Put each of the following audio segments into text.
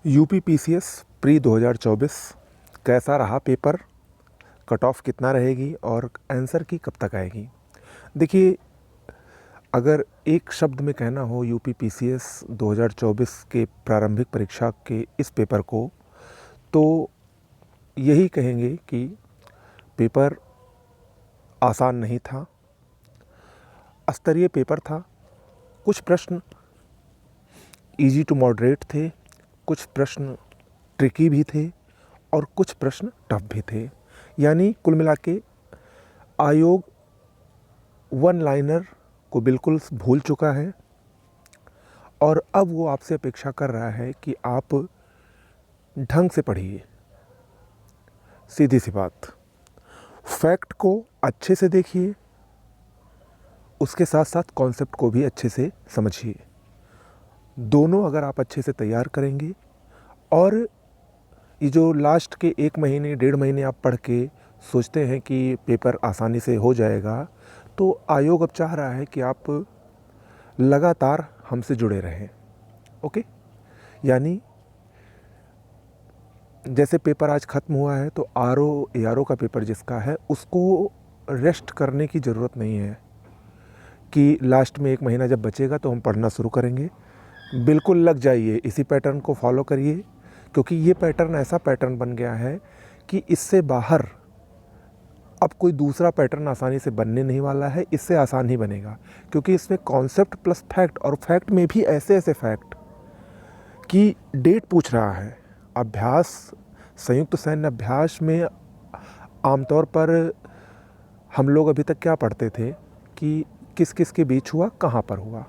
UP PCS pre 2024 कैसा रहा paper, cut off कितना रहेगी और आंसर की कब तक आएगी। देखिए, अगर एक शब्द में कहना हो यूपी पीसीएस 2024 के प्रारंभिक परीक्षा के इस पेपर को, तो यही कहेंगे कि पेपर आसान नहीं था, स्तरीय पेपर था। कुछ प्रश्न इजी टू मॉडरेट थे, कुछ प्रश्न ट्रिकी भी थे और कुछ प्रश्न टफ भी थे। यानी कुल मिला के आयोग वन लाइनर को बिल्कुल भूल चुका है और अब वो आपसे अपेक्षा कर रहा है कि आप ढंग से पढ़िए। सीधी सी बात, फैक्ट को अच्छे से देखिए, उसके साथ साथ कॉन्सेप्ट को भी अच्छे से समझिए। दोनों अगर आप अच्छे से तैयार करेंगे और ये जो लास्ट के 1 महीने 1.5 महीने आप पढ़ के सोचते हैं कि पेपर आसानी से हो जाएगा, तो आयोग अब चाह रहा है कि आप लगातार हमसे जुड़े रहें। ओके, यानी जैसे पेपर आज ख़त्म हुआ है तो ARO का पेपर जिसका है उसको रेस्ट करने की ज़रूरत नहीं है कि लास्ट में 1 महीना जब बचेगा तो हम पढ़ना शुरू करेंगे। बिल्कुल लग जाइए, इसी पैटर्न को फॉलो करिए, क्योंकि ये पैटर्न ऐसा पैटर्न बन गया है कि इससे बाहर अब कोई दूसरा पैटर्न आसानी से बनने नहीं वाला है। इससे आसान ही बनेगा, क्योंकि इसमें कॉन्सेप्ट प्लस फैक्ट, और फैक्ट में भी ऐसे ऐसे फैक्ट कि डेट पूछ रहा है। अभ्यास, संयुक्त सैन्य अभ्यास में आमतौर पर हम लोग अभी तक क्या पढ़ते थे कि किस किस के बीच हुआ, कहाँ पर हुआ,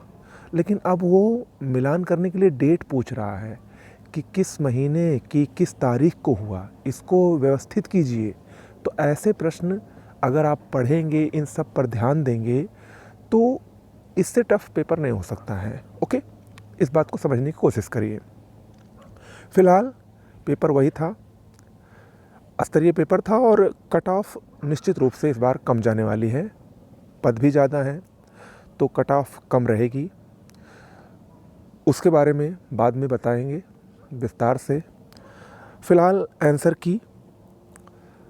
लेकिन अब वो मिलान करने के लिए डेट पूछ रहा है कि किस महीने की किस तारीख को हुआ, इसको व्यवस्थित कीजिए। तो ऐसे प्रश्न अगर आप पढ़ेंगे, इन सब पर ध्यान देंगे, तो इससे टफ पेपर नहीं हो सकता है। ओके, इस बात को समझने की कोशिश करिए। फिलहाल पेपर वही था, स्तरीय पेपर था और कट ऑफ निश्चित रूप से इस बार कम जाने वाली है। पद भी ज़्यादा हैं तो कट ऑफ कम रहेगी। उसके बारे में बाद में बताएंगे विस्तार से। फ़िलहाल आंसर की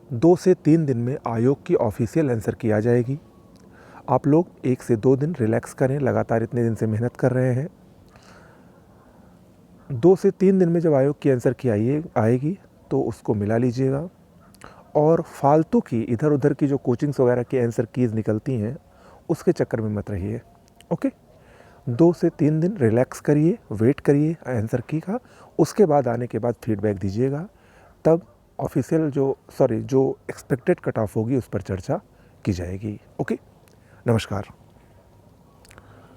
2 से 3 दिन में आयोग की ऑफिशियल आंसर की आ जाएगी। आप लोग 1 से 2 दिन रिलैक्स करें, लगातार इतने दिन से मेहनत कर रहे हैं। 2 से 3 दिन में जब आयोग की आंसर की आएगी तो उसको मिला लीजिएगा, और फालतू की इधर उधर की जो कोचिंग्स वगैरह की आंसर कीज़ निकलती हैं उसके चक्कर में मत रहिए। ओके, 2 से 3 दिन रिलैक्स करिए, वेट करिए आंसर की का, उसके बाद आने के बाद फीडबैक दीजिएगा। तब ऑफिशियल जो एक्सपेक्टेड कट ऑफ होगी उस पर चर्चा की जाएगी। ओके, नमस्कार।